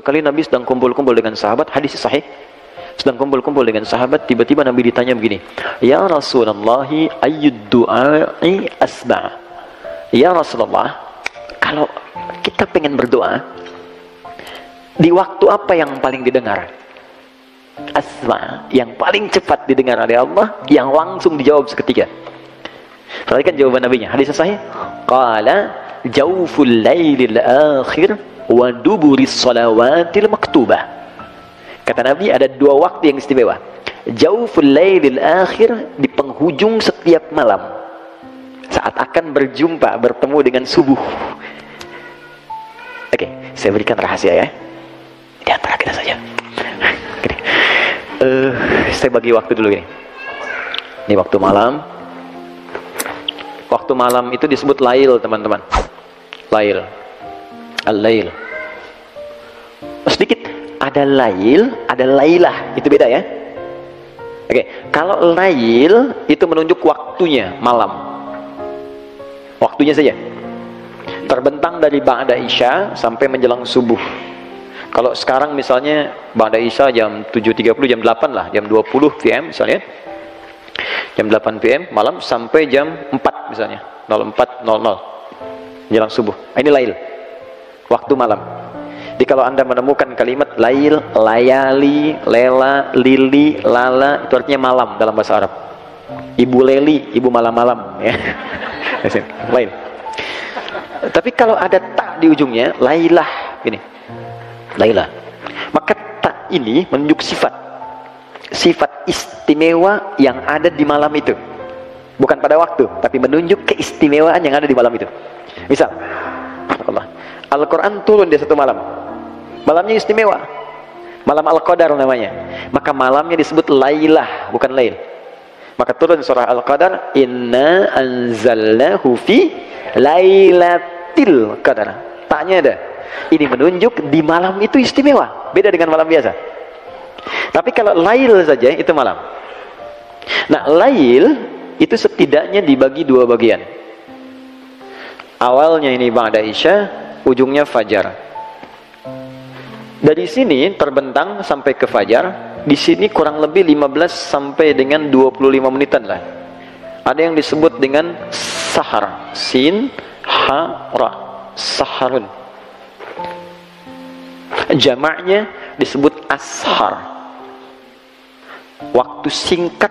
kali Nabi sedang kumpul-kumpul dengan sahabat, hadis sahih, sedang kumpul-kumpul dengan sahabat, tiba-tiba Nabi ditanya begini, ya Rasulullah, ayyud du'ai asma'. Ya Rasulullah, kalau kita pengen berdoa, di waktu apa yang paling didengar? Asma, yang paling cepat didengar oleh Allah, yang langsung dijawab seketika. Perhatikan jawaban Nabi-nya, hadis sahih. Qala jawful lailil akhir wa duburis salawatil maktubah. Kata Nabi, ada dua waktu yang istimewa. Jawful lailil akhir, di penghujung setiap malam, saat akan berjumpa, bertemu dengan subuh. Oke, saya berikan rahasia ya, di antara kita saja. Saya bagi waktu dulu ini. Ini waktu malam. Waktu malam itu disebut lail, teman-teman. Lail, al-lail. Sedikit, ada lail, ada lailah, itu beda ya. Oke, kalau lail itu menunjuk waktunya, malam. Waktunya saja. Terbentang dari ba'da isya sampai menjelang subuh. Kalau sekarang misalnya ba'da isya jam 7.30, jam 8 lah, jam 20 PM misalnya. Jam 8 PM malam sampai jam 4 misalnya, 04.00 menjelang subuh. Ini lail, waktu malam. Jadi kalau Anda menemukan kalimat lail, layali, lela, lili, lala, itu artinya malam dalam bahasa Arab. Ibu Leli, ibu malam-malam ya. Lail. Tapi kalau ada tak di ujungnya, lailah ini. Lailah. Maka tak ini menunjuk sifat istimewa yang ada di malam itu. Bukan pada waktu, tapi menunjuk keistimewaan yang ada di malam itu. Misal, Al-Quran turun di satu malam. Malamnya istimewa, malam Al-Qadar namanya. Maka malamnya disebut lailah, bukan lail. Maka turun surah Al-Qadar, inna anzalnahu fi lailatil qadar. Taknya ada. Ini menunjuk di malam itu istimewa, beda dengan malam biasa. Tapi kalau lail saja itu malam. Nah, lail itu setidaknya dibagi dua bagian. Awalnya ini ba'da isya, ujungnya fajar. Dari sini terbentang sampai ke fajar. Di sini kurang lebih 15 sampai dengan 25 menitan lah. Ada yang disebut dengan sahar, sin, ha, ra, saharun. Jamaknya disebut ashar. Waktu singkat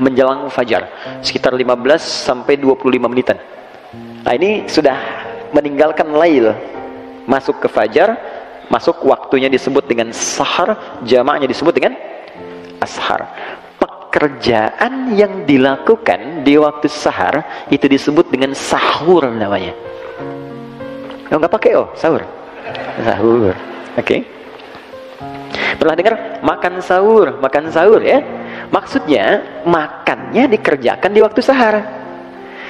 menjelang fajar, sekitar 15 sampai 25 menitan. Nah, ini sudah meninggalkan lail, masuk ke fajar, masuk waktunya disebut dengan sahar, jamaknya disebut dengan ashar. Pekerjaan yang dilakukan di waktu sahar itu disebut dengan sahur namanya. Oh, nggak pakai sahur. Sahur. Oke. Pernah dengar makan sahur ya? Maksudnya makannya dikerjakan di waktu sahar.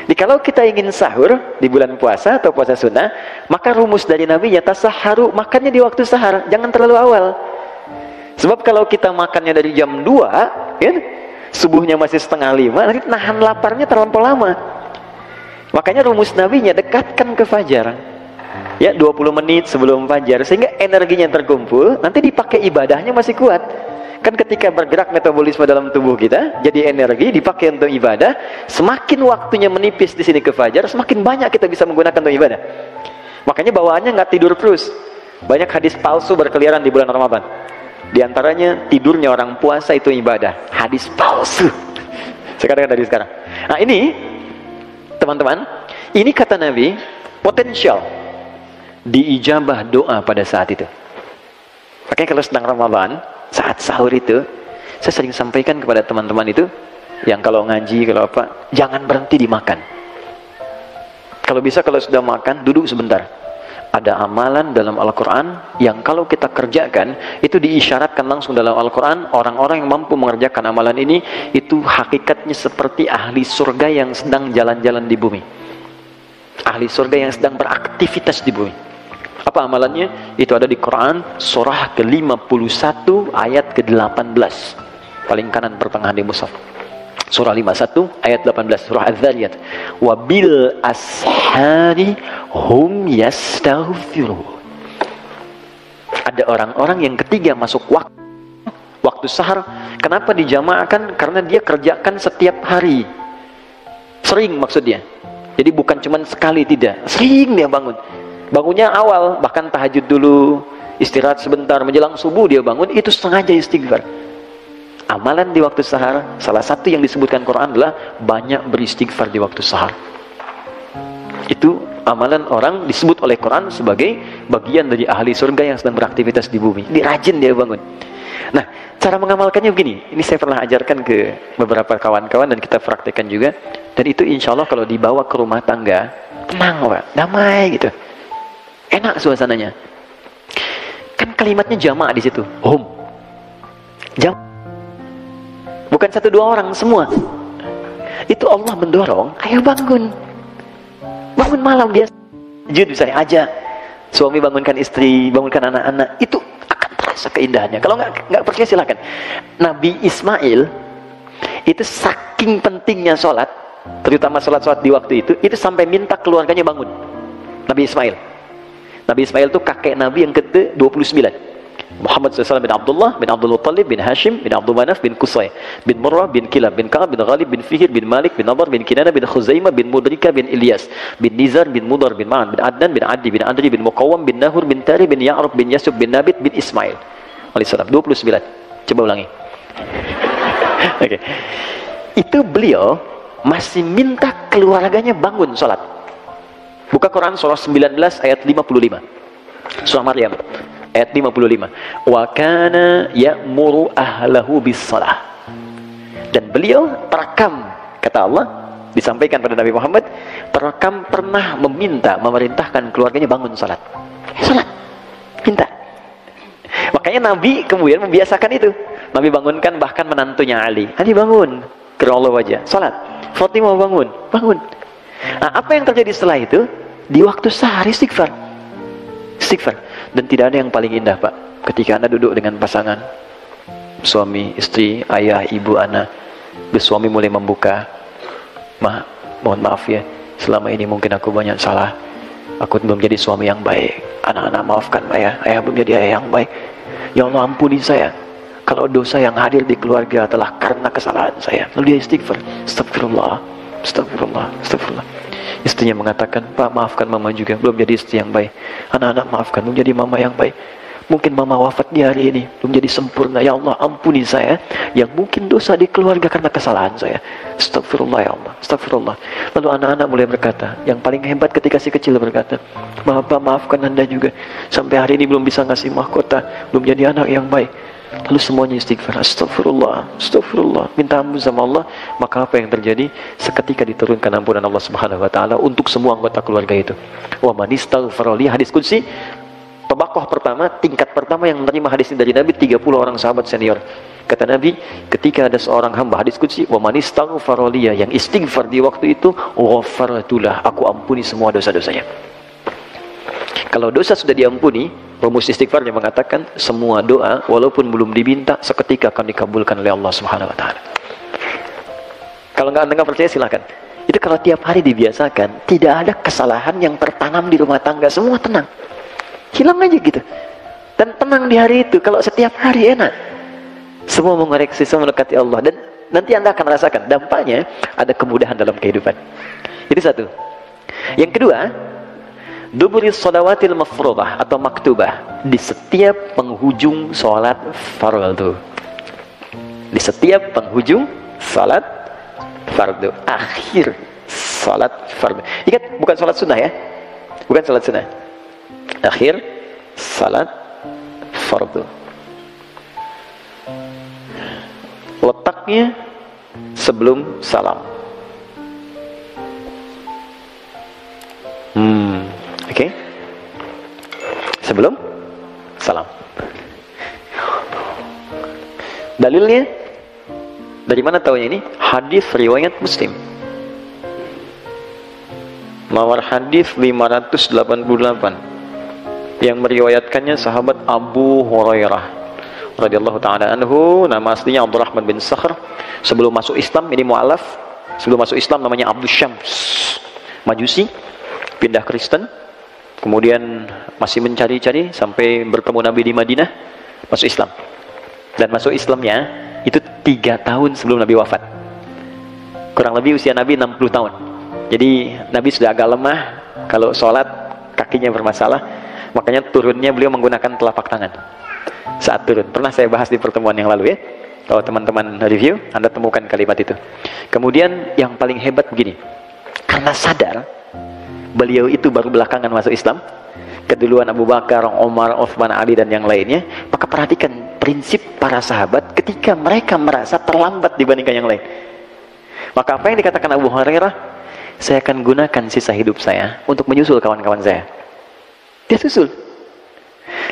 Jadi kalau kita ingin sahur di bulan puasa atau puasa sunnah, maka rumus dari Nabi ya tasaharu, makannya di waktu sahar, jangan terlalu awal. Sebab kalau kita makannya dari jam 2 ya, subuhnya masih 4:30, nanti nahan laparnya terlampau lama. Makanya rumus Nabi-nya dekatkan ke fajar. Ya, 20 menit sebelum fajar, sehingga energinya terkumpul, nanti dipakai ibadahnya masih kuat. Kan ketika bergerak metabolisme dalam tubuh kita, jadi energi dipakai untuk ibadah, semakin waktunya menipis di sini ke fajar, semakin banyak kita bisa menggunakan untuk ibadah. Makanya bawaannya nggak tidur terus. Banyak hadis palsu berkeliaran di bulan Ramadan. Di antaranya tidurnya orang puasa itu ibadah. Hadis palsu. Sekarang dari sekarang. Nah ini, teman-teman, ini kata Nabi, potensial diijabah doa pada saat itu. Makanya kalau sedang Ramadan, saat sahur itu, saya sering sampaikan kepada teman-teman itu, yang kalau ngaji, kalau apa, jangan berhenti dimakan. Kalau bisa, kalau sudah makan, duduk sebentar. Ada amalan dalam Al-Quran yang kalau kita kerjakan, itu diisyaratkan langsung dalam Al-Quran, orang-orang yang mampu mengerjakan amalan ini, itu hakikatnya seperti ahli surga yang sedang jalan-jalan di bumi. Ahli surga yang sedang beraktivitas di bumi. Apa amalannya? Itu ada di Quran, surah ke-51 ayat ke-18, paling kanan pertengahan di mushaf. Surah 51 ayat 18, surah Az-Zariyat. Wabil ashari hum yastaghfirun. ada orang-orang yang ketiga masuk waktu sahar. Kenapa dijamaahkan? Karena dia kerjakan setiap hari, sering maksudnya. Jadi bukan cuma sekali, tidak, sering dia bangun. Bangunnya awal, bahkan tahajud dulu, istirahat sebentar, menjelang subuh dia bangun, itu sengaja istighfar. Amalan di waktu sahar, salah satu yang disebutkan Quran adalah banyak beristighfar di waktu sahar. Itu amalan orang disebut oleh Quran sebagai bagian dari ahli surga yang sedang beraktivitas di bumi. Dia rajin dia bangun. Nah, cara mengamalkannya begini. Ini saya pernah ajarkan ke beberapa kawan-kawan dan kita praktekkan juga. Dan itu insya Allah kalau dibawa ke rumah tangga, tenang Pak, damai gitu. Enak suasananya. Kan kalimatnya jamaah di situ. Hum. Bukan 1-2 orang, semua. Itu Allah mendorong, ayo bangun. Bangun malam biasa. Jujur saya aja. Suami bangunkan istri, bangunkan anak-anak. Itu akan terasa keindahannya. Kalau nggak percaya silakan. Nabi Ismail itu saking pentingnya sholat, terutama sholat di waktu itu sampai minta keluarganya bangun. Nabi Ismail. Nabi Ismail itu kakek Nabi yang ke-29. Muhammad SAW bin Abdullah bin Abdul Muttalib bin Hashim bin Abdul Manaf bin Qusay bin Murrah bin Kilab bin Ka'ab bin Ghalib bin Fihir bin Malik bin Nadar bin Kinana bin Khuzaimah bin Mudrika bin Ilyas bin Nizar bin Mudar bin Ma'an bin Adnan bin Adi bin Adri bin Muqawam bin Nahur bin Tari bin Ya'rub bin Yasub bin Nabit bin Ismail alaihissalam. 29. Coba ulangi. Oke. Itu beliau masih minta keluarganya bangun sholat. Buka Quran surah 19 ayat 55. Surah Maryam ayat 55. Wa kana ya'muru ahlahu bis-shalah. Dan beliau terekam, kata Allah, disampaikan pada Nabi Muhammad, terekam pernah memerintahkan keluarganya bangun salat. Salat. Minta. Makanya Nabi kemudian membiasakan itu. Nabi bangunkan bahkan menantunya Ali. Ali bangun, kira Allah wajah, salat. Fatimah bangun. Nah, apa yang terjadi setelah itu? Di waktu sahar istighfar. Dan tidak ada yang paling indah Pak, ketika Anda duduk dengan pasangan, suami, istri, ayah, ibu, anak. Suami mulai membuka, mohon maaf ya, selama ini mungkin aku banyak salah, aku belum jadi suami yang baik. Anak-anak maafkan ayah belum jadi ayah yang baik. Ya Allah ampuni saya kalau dosa yang hadir di keluarga adalah karena kesalahan saya. Lalu dia istighfar, astagfirullah. Istrinya mengatakan, Pak maafkan mama juga, belum jadi istri yang baik. Anak-anak maafkan, belum jadi mama yang baik. Mungkin mama wafat di hari ini, belum jadi sempurna. Ya Allah ampuni saya yang mungkin dosa di keluarga karena kesalahan saya. Astagfirullah ya Allah, astagfirullah. Lalu anak-anak mulai berkata, yang paling hebat ketika si kecil berkata, Pak maafkan Anda juga, sampai hari ini belum bisa ngasih mahkota, belum jadi anak yang baik. Lalu semuanya istighfar, astagfirullah, minta ampun sama Allah. Maka apa yang terjadi? Seketika diturunkan ampunan Allah Subhanahu wa taala untuk semua anggota keluarga itu. Wa man istaghfara li, hadis qudsi. Tabakoh pertama, tingkat pertama yang menerima hadis ini dari Nabi, 30 orang sahabat senior. Kata Nabi, ketika ada seorang hamba, hadis qudsi, wa man istaghfara li, yang istighfar di waktu itu, ghafartulah, aku ampuni semua dosa-dosanya. Kalau dosa sudah diampuni, rumus istighfarnya mengatakan semua doa walaupun belum diminta seketika akan dikabulkan oleh Allah Subhanahu wa taala. Kalau nggak percaya silakan. Itu kalau tiap hari dibiasakan, tidak ada kesalahan yang tertanam di rumah tangga, semua tenang. Hilang aja gitu. Dan tenang di hari itu. Kalau setiap hari enak. Semua mengoreksi, semua mendekati Allah, dan nanti Anda akan rasakan dampaknya ada kemudahan dalam kehidupan. Itu satu. Yang kedua, duburi shalawatil mafruḍah atau maktubah, di setiap penghujung sholat fardu. Di setiap penghujung sholat fardu, akhir sholat fardu. Ingat, bukan sholat sunnah ya, bukan sholat sunnah. Akhir sholat fardu. Letaknya sebelum salam. Oke. Sebelum salam. Dalilnya dari mana tahunya ini? Hadis riwayat Muslim. Mawar hadis 588 yang meriwayatkannya sahabat Abu Hurairah radhiyallahu taala anhu. Nama aslinya Abdurrahman bin Sakhr. Sebelum masuk Islam, ini mu'alaf. Sebelum masuk Islam namanya Abdus Syams, Majusi, pindah Kristen. kemudian masih mencari-cari sampai bertemu Nabi di Madinah, masuk Islam. Dan masuk Islamnya itu 3 tahun sebelum Nabi wafat. Kurang lebih usia Nabi 60 tahun. Jadi Nabi sudah agak lemah, kalau sholat kakinya bermasalah, makanya turunnya beliau menggunakan telapak tangan saat turun. Pernah saya bahas di pertemuan yang lalu ya. Kalau teman-teman review, Anda temukan kalimat itu. Kemudian yang paling hebat begini, karena sadar beliau itu baru belakangan masuk Islam, keduluan Abu Bakar, Umar, Utsman, Ali dan yang lainnya, maka perhatikan prinsip para sahabat ketika mereka merasa terlambat dibandingkan yang lain. Maka apa yang dikatakan Abu Hurairah, saya akan gunakan sisa hidup saya untuk menyusul kawan-kawan saya. Dia susul.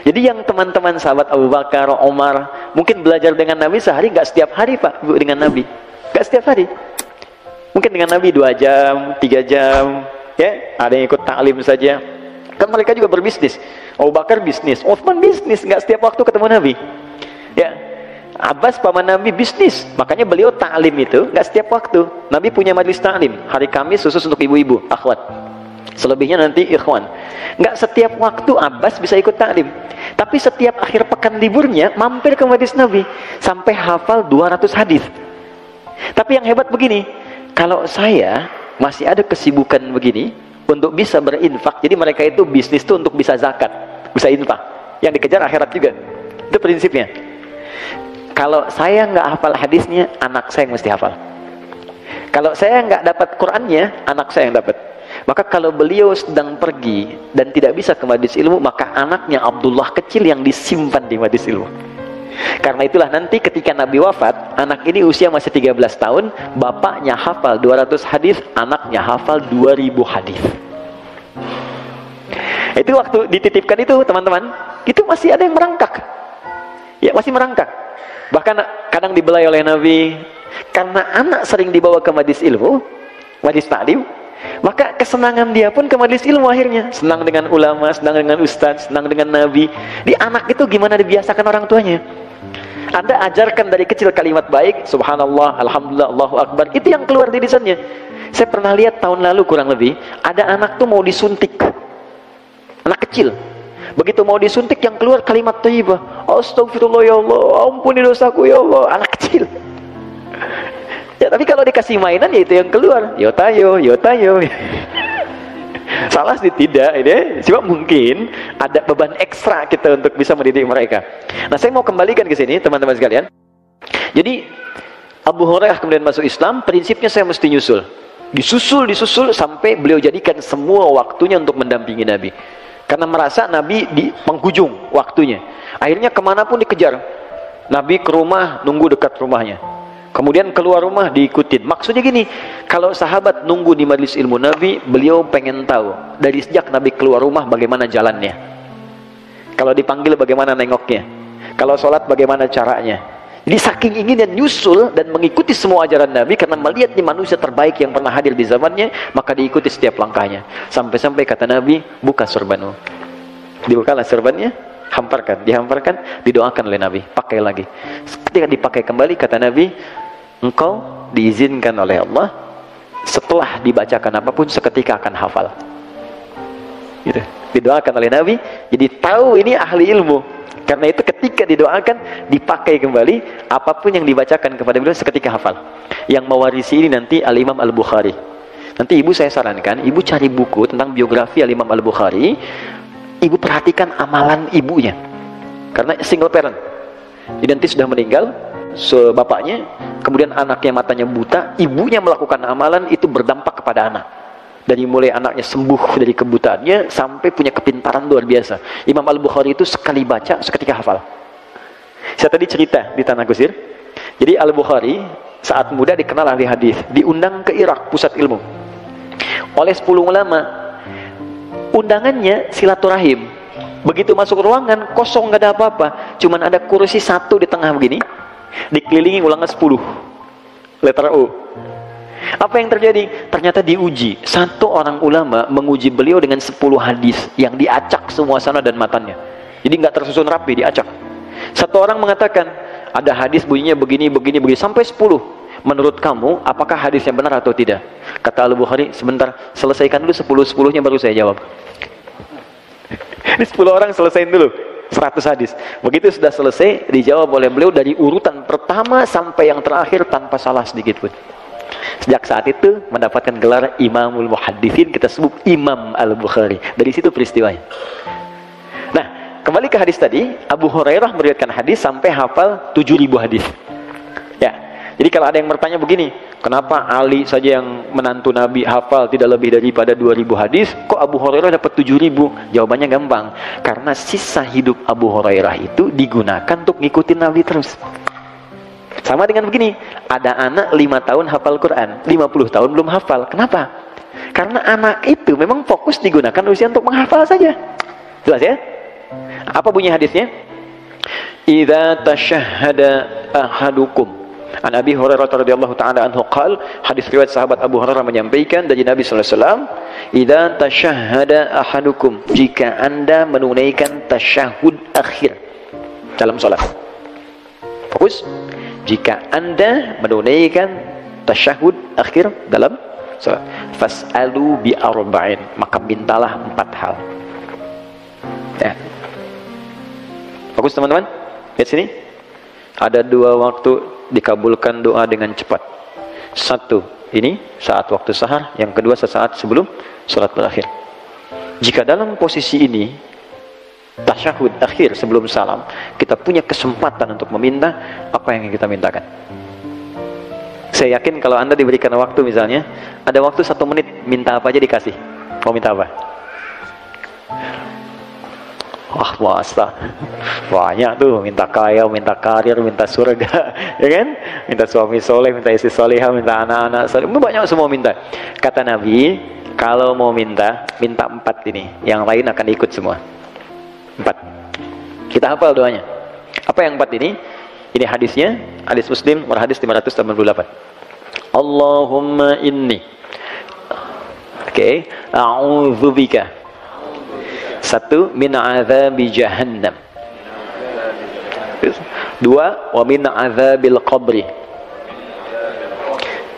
Jadi yang teman-teman sahabat Abu Bakar, Umar mungkin belajar dengan Nabi sehari, nggak setiap hari Pak Bu dengan Nabi, nggak setiap hari. Mungkin dengan Nabi 2 jam, 3 jam, ya ada yang ikut taklim saja. Kan mereka juga berbisnis. Abu Bakar bisnis, Utsman bisnis, nggak setiap waktu ketemu Nabi. Ya, Abbas paman Nabi bisnis, makanya beliau taklim itu nggak setiap waktu. Nabi punya majelis taklim hari Kamis khusus untuk ibu-ibu, akhwat. Selebihnya nanti ikhwan. Nggak setiap waktu Abbas bisa ikut taklim, tapi setiap akhir pekan liburnya mampir ke majelis Nabi sampai hafal 200 hadis. Tapi yang hebat begini, kalau saya masih ada kesibukan begini untuk bisa berinfak, jadi mereka itu bisnis tuh untuk bisa zakat, bisa infak, yang dikejar akhirat juga. Itu prinsipnya. Kalau saya nggak hafal hadisnya, anak saya yang mesti hafal. Kalau saya nggak dapat Qurannya, anak saya yang dapat. Maka kalau beliau sedang pergi dan tidak bisa ke majelis ilmu, maka anaknya Abdullah kecil yang disimpan di majelis ilmu. Karena itulah nanti ketika Nabi wafat, anak ini usia masih 13 tahun, bapaknya hafal 200 hadis, anaknya hafal 2000 hadis. Itu waktu dititipkan itu teman-teman, itu masih ada yang merangkak. Ya, masih merangkak. Bahkan kadang dibelai oleh Nabi, karena anak sering dibawa ke majelis ilmu, majelis taklim, maka kesenangan dia pun ke majelis ilmu akhirnya. Senang dengan ulama, senang dengan ustaz, senang dengan Nabi. Di anak itu gimana dibiasakan orang tuanya. Anda ajarkan dari kecil kalimat baik, subhanallah, alhamdulillah, Allahu akbar, itu yang keluar di lisannya. Saya pernah lihat tahun lalu kurang lebih, ada anak tuh mau disuntik, anak kecil. Begitu mau disuntik, yang keluar kalimat thayyibah, astagfirullah ya Allah, ampuni dosaku ya Allah, anak kecil. Ya, tapi kalau dikasih mainan, ya itu yang keluar, yotayo, yotayo. Salah sih tidak, ini cuma mungkin ada beban ekstra kita untuk bisa mendidik mereka. Nah, saya mau kembalikan ke sini teman-teman sekalian. Jadi Abu Hurairah kemudian masuk Islam, prinsipnya saya mesti nyusul, disusul sampai beliau jadikan semua waktunya untuk mendampingi Nabi, karena merasa Nabi di penghujung waktunya. Akhirnya kemanapun dikejar. Nabi ke rumah, nunggu dekat rumahnya. Kemudian keluar rumah diikutin. Maksudnya gini, kalau sahabat nunggu di majelis ilmu Nabi, beliau pengen tahu dari sejak Nabi keluar rumah bagaimana jalannya. Kalau dipanggil bagaimana nengoknya. Kalau sholat bagaimana caranya. Jadi saking ingin dan nyusul dan mengikuti semua ajaran Nabi, karena melihat ini manusia terbaik yang pernah hadir di zamannya, maka diikuti setiap langkahnya. Sampai-sampai kata Nabi, buka sorbanmu. Dibukalah sorbannya, dihamparkan, didoakan oleh Nabi, pakai lagi. Ketika dipakai kembali, kata Nabi, engkau diizinkan oleh Allah setelah dibacakan apapun seketika akan hafal. Gitu. Didoakan oleh Nabi, jadi tahu ini ahli ilmu. Karena itu ketika didoakan, dipakai kembali, apapun yang dibacakan kepada beliau seketika hafal. Yang mewarisi ini nanti Al-Imam Al-Bukhari. Nanti ibu saya sarankan, ibu cari buku tentang biografi Al-Imam Al-Bukhari. Ibu perhatikan amalan ibunya, karena single parent. Jadi nanti sudah meninggal bapaknya, kemudian anaknya matanya buta, ibunya melakukan amalan itu berdampak kepada anak. Dari mulai anaknya sembuh dari kebutaannya sampai punya kepintaran luar biasa. Imam Al-Bukhari itu sekali baca seketika hafal. Saya tadi cerita di Tanah Kusir. Jadi Al-Bukhari saat muda dikenal ahli hadis, diundang ke Irak pusat ilmu oleh 10 ulama. Undangannya silaturahim. Begitu masuk ruangan kosong, nggak ada apa-apa, cuman ada kursi satu di tengah begini, dikelilingi ulangan 10 letter U. Apa yang terjadi? Ternyata diuji. Satu orang ulama menguji beliau dengan 10 hadis yang diacak semua sana dan matanya. Jadi nggak tersusun rapi, diacak. Satu orang mengatakan ada hadis bunyinya begini sampai 10. Menurut kamu apakah hadisnya benar atau tidak? Kata Al-Bukhari, sebentar, selesaikan dulu 10-10-nya baru saya jawab. Ini 10 orang selesaiin dulu 100 hadis. Begitu sudah selesai, dijawab oleh beliau dari urutan pertama sampai yang terakhir tanpa salah sedikit pun. Sejak saat itu mendapatkan gelar Imamul Muhadditsin, kita sebut Imam Al-Bukhari. Dari situ peristiwanya. Nah, kembali ke hadis tadi, Abu Hurairah meriwayatkan hadis sampai hafal 7.000 hadis. Ya. Jadi kalau ada yang bertanya begini, kenapa Ali saja yang menantu Nabi hafal tidak lebih daripada 2.000 hadis, kok Abu Hurairah dapat 7.000? Jawabannya gampang, karena sisa hidup Abu Hurairah itu digunakan untuk ngikutin Nabi terus. Sama dengan begini, ada anak 5 tahun hafal Quran, 50 tahun belum hafal. Kenapa? Karena anak itu memang fokus digunakan usia untuk menghafal saja. Jelas ya? Apa bunyi hadisnya? Idza tashahhada ahadukum, An Abi Hurairah radhiyallahu ta'ala anhu qala, hadis riwayat sahabat Abu Hurairah menyampaikan dari Nabi sallallahu alaihi wasallam, idza tashahhada ahadukum, jika Anda menunaikan tasyahud akhir dalam salat. Fokus. Jika Anda menunaikan tasyahud akhir dalam salat, fas'alu bi arba'in, maka mintalah 4 hal. Ya. Fokus teman-teman. Lihat sini. Ada 2 waktu dikabulkan doa dengan cepat. 1, ini saat waktu sahar. Yang kedua sesaat sebelum salat berakhir. Jika dalam posisi ini, tasyahud akhir sebelum salam, kita punya kesempatan untuk meminta apa yang kita mintakan. Saya yakin kalau Anda diberikan waktu, misalnya ada waktu 1 menit, minta apa aja dikasih. Mau minta apa? Wah, masa banyak tuh, minta kaya, minta karir, minta surga, ya kan? Minta suami soleh, minta istri solehah, minta anak-anak soleh, banyak semua minta. Kata Nabi, kalau mau minta 4 ini, yang lain akan ikut semua. 4. Kita hafal doanya. Apa yang 4 ini? Ini hadisnya, hadis Muslim, hadis 588. Allahumma inni, oke, a'udzubika, 1, min azabi jahannam. 2, wa min azabil qabri.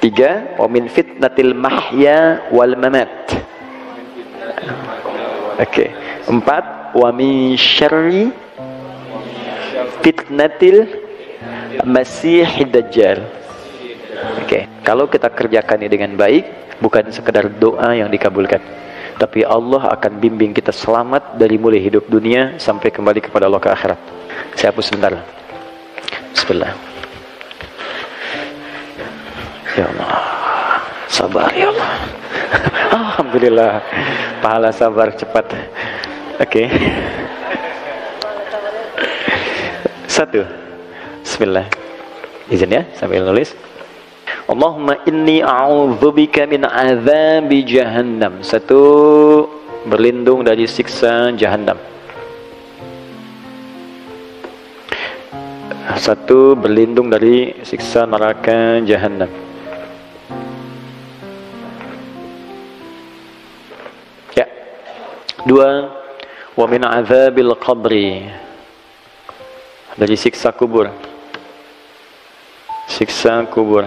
3, wa min fitnatil mahya wal mamat. Oke. 4, wa min syarri fitnatil masihid dajjal. Oke. Kalau kita kerjakan ini dengan baik, bukan sekedar doa yang dikabulkan, tapi Allah akan bimbing kita selamat dari mulai hidup dunia sampai kembali kepada Allah ke akhirat. Saya hapus sebentar. Bismillah. Ya Allah, sabar ya Allah. Alhamdulillah, pahala sabar cepat. Oke. 1. Bismillah. Izin ya, sambil nulis. Allahumma inni a'udzubika min azabi jahannam. 1, berlindung dari siksa jahannam. 1, berlindung dari siksa neraka jahannam. Ya. 2, wa min azabil qabri, dari siksa kubur. Siksa kubur.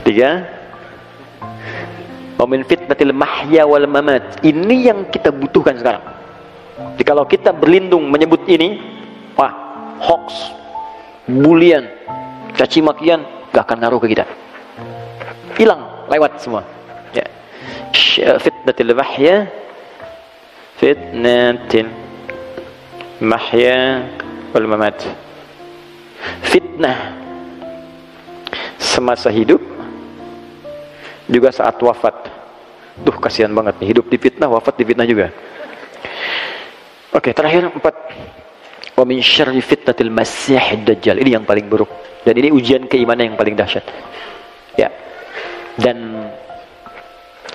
3, wa min fitnatil mahya wal mamat. Ini yang kita butuhkan sekarang. Jadi kalau kita berlindung menyebut ini, wah, hoax, bulian, caci makian gak akan ngaruh ke kita. Hilang, lewat semua. Ya. Fitnatil mahya, fitnatil mahya wal mamat. Fitnah semasa hidup, juga saat wafat. Duh, kasihan banget nih, hidup di fitnah, wafat di fitnah juga. Oke, terakhir 4, wa min syarri fitnatil masihid dajjal. Ini yang paling buruk, dan ini ujian keimanan yang paling dahsyat. Ya. Dan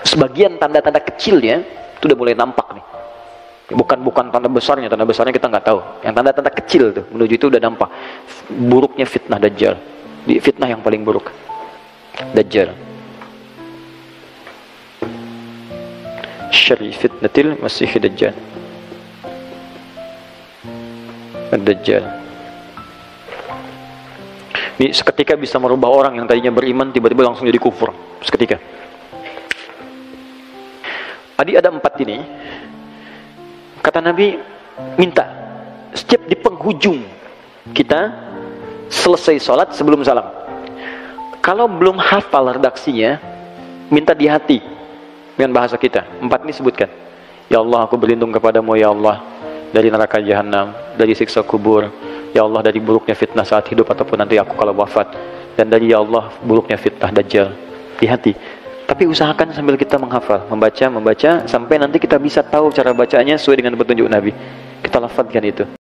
sebagian tanda-tanda kecilnya itu udah mulai nampak nih. Bukan tanda besarnya kita nggak tahu. Yang tanda-tanda kecil tuh menuju itu udah nampak buruknya fitnah dajjal. Di fitnah yang paling buruk, dajjal. Syarri fitnatil masihid dajjal. Dajjal. Ini seketika bisa merubah orang yang tadinya beriman tiba-tiba langsung jadi kufur. Seketika. Adi ada 4 ini. Kata Nabi, minta setiap di penghujung kita selesai sholat sebelum salam. Kalau belum hafal redaksinya, minta di hati dengan bahasa kita. 4 ini sebutkan. Ya Allah, aku berlindung kepadamu ya Allah dari neraka jahanam, dari siksa kubur. Ya Allah, dari buruknya fitnah saat hidup ataupun nanti aku kalau wafat. Dan dari ya Allah, buruknya fitnah Dajjal. Di hati. Tapi usahakan sambil kita menghafal, membaca, sampai nanti kita bisa tahu cara bacanya sesuai dengan petunjuk Nabi. Kita lafadzkan itu.